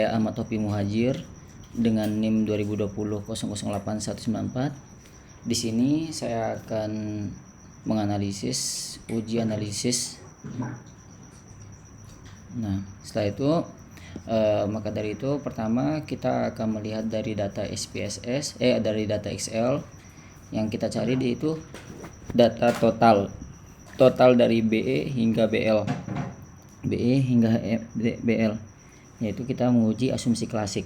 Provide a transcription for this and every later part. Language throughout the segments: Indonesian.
Saya Ahmad Topi Muhajir dengan NIM 2020-008194. Di sini saya akan menganalisis uji analisis. Nah, setelah itu maka dari itu pertama kita akan melihat dari data SPSS dari data Excel yang kita cari itu data total dari BE hingga BL. Yaitu kita menguji asumsi klasik.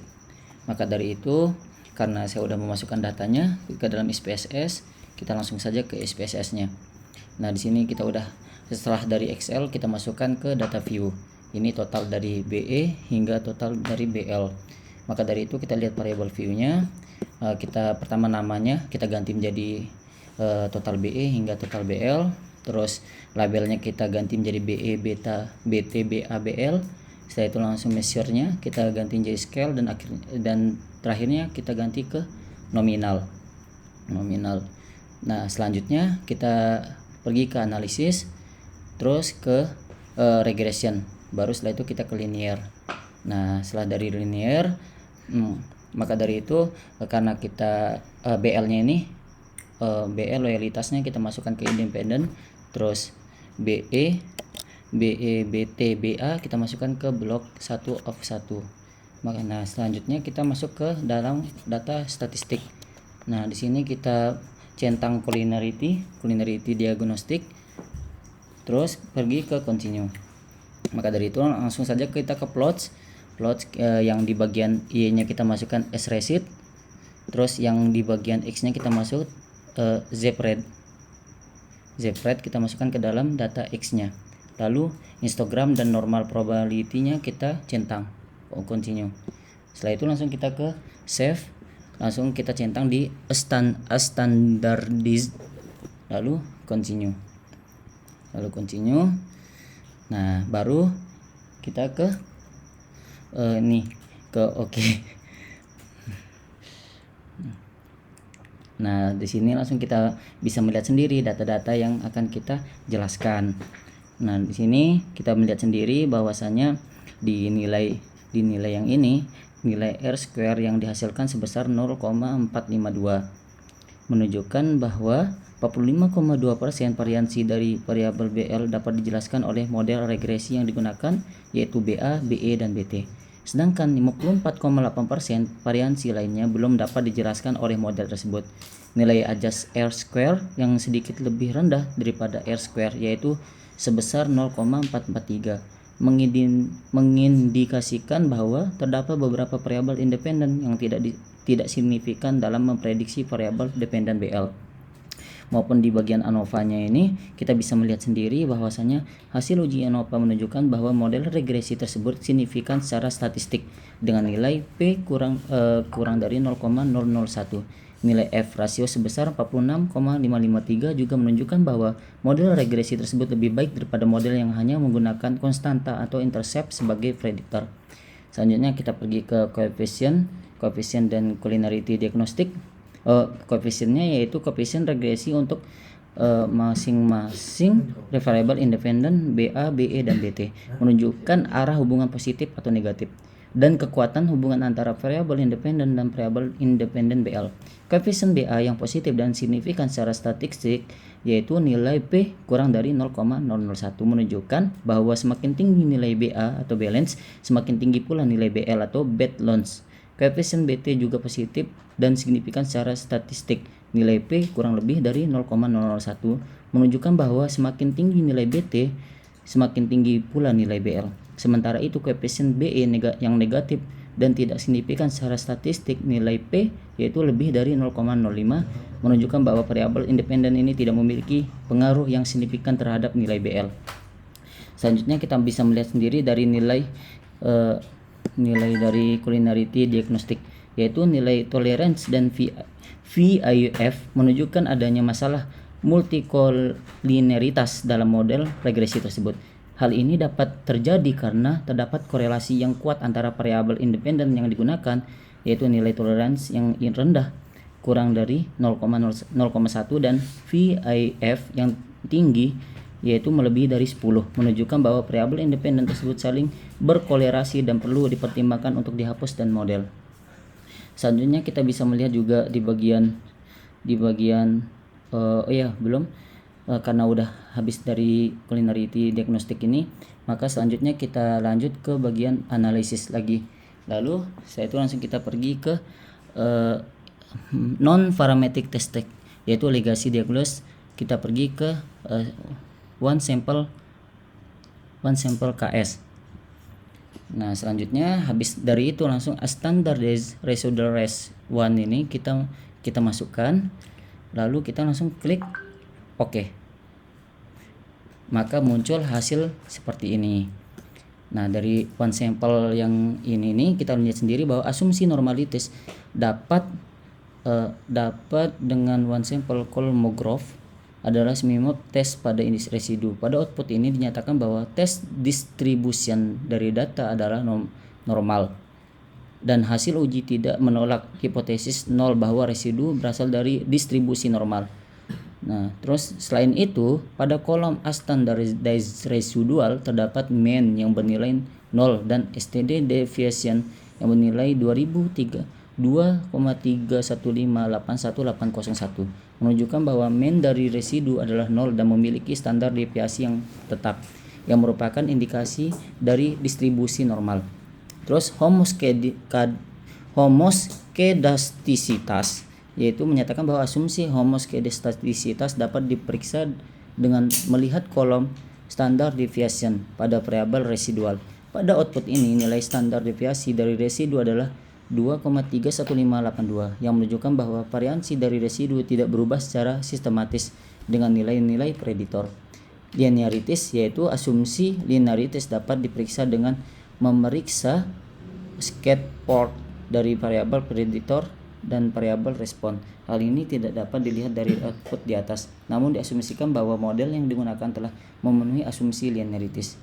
Maka dari itu, karena saya sudah memasukkan datanya ke dalam SPSS, kita langsung saja ke SPSS-nya. Nah, di sini kita udah setelah dari Excel kita masukkan ke data view. Ini total dari BE hingga total dari BL. Maka dari itu kita lihat variabel view-nya. Kita pertama namanya kita ganti menjadi total BE hingga total BL. Terus labelnya kita ganti menjadi BE, beta, BT, BA, BL. Setelah itu langsung measure-nya kita ganti jadi scale dan terakhirnya kita ganti ke nominal. Nah, selanjutnya kita pergi ke analisis, terus ke regression. Baru setelah itu kita ke linear. Nah, setelah dari linear, maka dari itu karena kita BL-nya ini BL loyalitasnya kita masukkan ke independen, terus BE, BT, BA kita masukkan ke blok 1 of 1. Nah, selanjutnya kita masuk ke dalam data statistik. Nah, di sini kita centang culinarity diagnostik, terus pergi ke continue. Maka dari itu langsung saja kita ke plots yang di bagian Y-nya kita masukkan as receipt, terus yang di bagian X-nya kita masuk zrate kita masukkan ke dalam data X-nya. Lalu histogram dan normal probability-nya kita centang, continue. Setelah itu langsung kita ke save, langsung kita centang di standardized, lalu continue. Nah, baru kita ke OK. Nah, di sini langsung kita bisa melihat sendiri data-data yang akan kita jelaskan. Nah, di sini kita melihat sendiri bahwasanya di nilai yang ini, nilai R square yang dihasilkan sebesar 0,452 menunjukkan bahwa 45,2% variansi dari variabel BL dapat dijelaskan oleh model regresi yang digunakan, yaitu BA, BE, dan BT. Sedangkan 54,8% variansi lainnya belum dapat dijelaskan oleh model tersebut. Nilai adjust R square yang sedikit lebih rendah daripada R square, yaitu sebesar 0,443, mengindikasikan bahwa terdapat beberapa variabel independen yang tidak signifikan dalam memprediksi variabel dependen BL. Maupun di bagian ANOVA-nya ini kita bisa melihat sendiri bahwasanya hasil uji ANOVA menunjukkan bahwa model regresi tersebut signifikan secara statistik dengan nilai P kurang dari 0,001. Nilai F rasio sebesar 46,553 juga menunjukkan bahwa model regresi tersebut lebih baik daripada model yang hanya menggunakan konstanta atau intercept sebagai prediktor. Selanjutnya kita pergi ke koefisien dan culinarity diagnostik. Koefisiennya yaitu koefisien regresi untuk masing-masing variabel independen BA, BE, dan BT menunjukkan arah hubungan positif atau negatif dan kekuatan hubungan antara variabel independen dan variabel independen BL. Koefisien BA yang positif dan signifikan secara statistik yaitu nilai P kurang dari 0,001 menunjukkan bahwa semakin tinggi nilai BA atau balance, semakin tinggi pula nilai BL atau bad loans. Koefisien BT juga positif dan signifikan secara statistik. Nilai P kurang lebih dari 0,001 menunjukkan bahwa semakin tinggi nilai BT, semakin tinggi pula nilai BL. Sementara itu koefisien BE yang negatif dan tidak signifikan secara statistik, nilai P yaitu lebih dari 0,05 menunjukkan bahwa variabel independen ini tidak memiliki pengaruh yang signifikan terhadap nilai BL. Selanjutnya kita bisa melihat sendiri dari nilai dari culinarity diagnostik, yaitu nilai tolerance dan VIF menunjukkan adanya masalah multikolineritas dalam model regresi tersebut. Hal ini dapat terjadi karena terdapat korelasi yang kuat antara variabel independen yang digunakan, yaitu nilai toleransi yang rendah kurang dari 0,1 dan VIF yang tinggi yaitu melebihi dari 10, menunjukkan bahwa variabel independen tersebut saling berkolerasi dan perlu dipertimbangkan untuk dihapus dan model. Selanjutnya kita bisa melihat juga di bagian karena udah habis dari culinarity diagnostik ini, maka selanjutnya kita lanjut ke bagian analisis lagi. Lalu setelah itu langsung kita pergi ke non parametric testing, yaitu legacy diagnosis. Kita pergi ke one sample KS. Nah, selanjutnya habis dari itu langsung standardized residual rest 1 ini kita masukkan, lalu kita langsung klik OK. Maka muncul hasil seperti ini. Nah, dari one sample yang ini nih kita lihat sendiri bahwa asumsi normalitas dapat dengan one sample Kolmogorov adalah minimum tes pada indeks residu. Pada output ini dinyatakan bahwa tes distribution dari data adalah normal dan hasil uji tidak menolak hipotesis nol bahwa residu berasal dari distribusi normal. Nah, terus selain itu pada kolom standardized residual terdapat mean yang bernilai 0 dan std deviation yang bernilai 2,315810801, menunjukkan bahwa mean dari residu adalah 0 dan memiliki standar deviasi yang tetap, yang merupakan indikasi dari distribusi normal. Terus homoskedastisitas, yaitu menyatakan bahwa asumsi homoskedastisitas dapat diperiksa dengan melihat kolom standar deviation pada variabel residual. Pada output ini nilai standar deviasi dari residu adalah 2,31582 yang menunjukkan bahwa variansi dari residu tidak berubah secara sistematis dengan nilai-nilai prediktor. Linearitas, yaitu asumsi linearitas dapat diperiksa dengan memeriksa scatterplot dari variabel prediktor dan variabel respon. Hal ini tidak dapat dilihat dari output di atas, namun diasumsikan bahwa model yang digunakan telah memenuhi asumsi linearitas.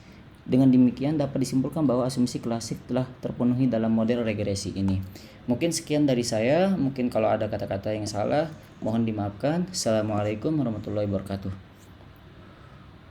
Dengan demikian dapat disimpulkan bahwa asumsi klasik telah terpenuhi dalam model regresi ini. Mungkin sekian dari saya. Mungkin kalau ada kata-kata yang salah mohon dimaafkan. Assalamualaikum warahmatullahi wabarakatuh.